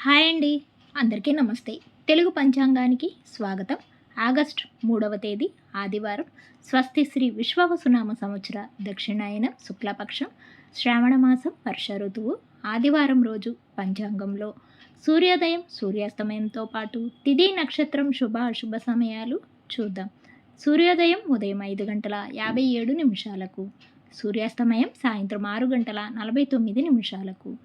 Hi అండి, అందరికీ నమస్తే. తెలుగు పంచాంగానికి స్వాగతం. ఆగస్టు 3వ తేదీ ఆదివారం. స్వస్తి శ్రీ విశ్వవసునామ సంవత్సర దక్షిణాయన శుక్లపక్షం శ్రావణ మాసం వర్ష ఋతువు ఆదివారం రోజు పంచాంగంలో సూర్యోదయం సూర్యాస్తమయంతో పాటు తిథి నక్షత్రం శుభ అశుభ సమయాలు చూద్దాం. సూర్యోదయం ఉదయం 5:57 సూర్యాస్తమయం సాయంత్రం 6:49.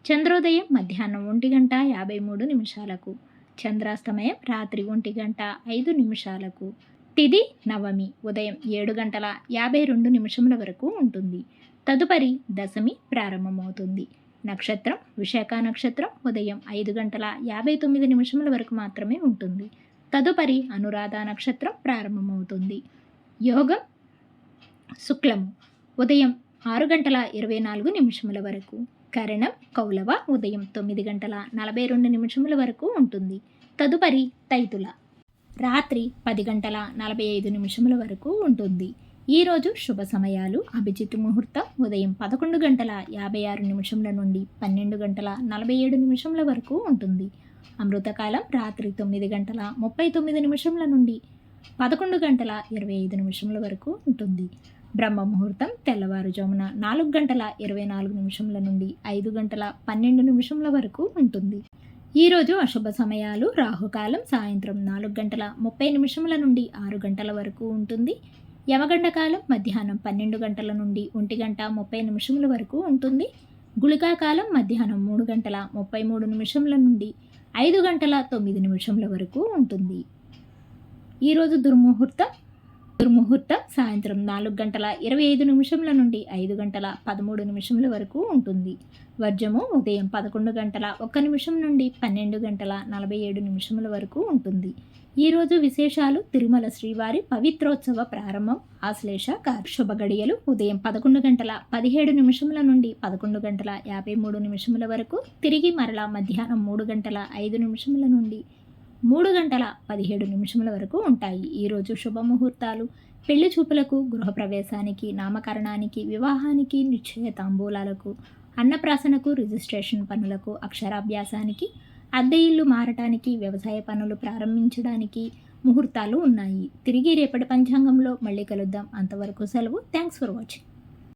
చంద్రోదయం మధ్యాహ్నం 1:53. చంద్రాస్తమయం రాత్రి 1:05. తిథి నవమి ఉదయం 7:52 వరకు ఉంటుంది. తదుపరి దశమి ప్రారంభమవుతుంది. నక్షత్రం విశాఖ నక్షత్రం ఉదయం 5:59 వరకు మాత్రమే ఉంటుంది. తదుపరి అనురాధ నక్షత్రం ప్రారంభమవుతుంది. యోగం శుక్లము ఉదయం 6:24 వరకు. కరణం కౌలవ ఉదయం 9:42 వరకు ఉంటుంది. తదుపరి తైతుల రాత్రి 10:45 వరకు ఉంటుంది. ఈరోజు శుభ సమయాలు: అభిజిత్ ముహూర్తం ఉదయం 11:56 నుండి 12:47 వరకు ఉంటుంది. అమృతకాలం రాత్రి 9:39 నుండి 11:25 వరకు ఉంటుంది. బ్రహ్మ ముహూర్తం తెల్లవారుజామున 4:24 నుండి 5:12 వరకు ఉంటుంది. ఈరోజు అశుభ సమయాలు: రాహుకాలం సాయంత్రం 4:30 నుండి 6 గంటల వరకు ఉంటుంది. యమగండ కాలం మధ్యాహ్నం 12 నుండి 1:30 వరకు ఉంటుంది. గుళికా కాలం మధ్యాహ్నం 3:33 నుండి 5:09 వరకు ఉంటుంది. ఈరోజు దుర్ముహూర్తం సాయంత్రం 4:25 నుండి 5:13 వరకు ఉంటుంది. వర్జము ఉదయం 11:01 నుండి 12:47 వరకు ఉంటుంది. ఈరోజు విశేషాలు: తిరుమల శ్రీవారి పవిత్రోత్సవ ప్రారంభం, ఆశ్లేష శుభ గడియలు ఉదయం 11:17 నుండి 11:53 వరకు. తిరిగి మరలా మధ్యాహ్నం 3:05 నుండి 3:17 వరకు ఉంటాయి. ఈరోజు శుభముహూర్తాలు: పెళ్లి చూపులకు, గృహప్రవేశానికి, నామకరణానికి, వివాహానికి, నిశ్చయ తాంబూలాలకు, అన్నప్రాసనకు, రిజిస్ట్రేషన్ పనులకు, అక్షరాభ్యాసానికి, అద్దె ఇల్లు మారటానికి, వ్యవసాయ పనులు ప్రారంభించడానికి ముహూర్తాలు ఉన్నాయి. తిరిగి రేపటి పంచాంగంలో మళ్ళీ కలుద్దాం. అంతవరకు సెలవు. Thanks for watching.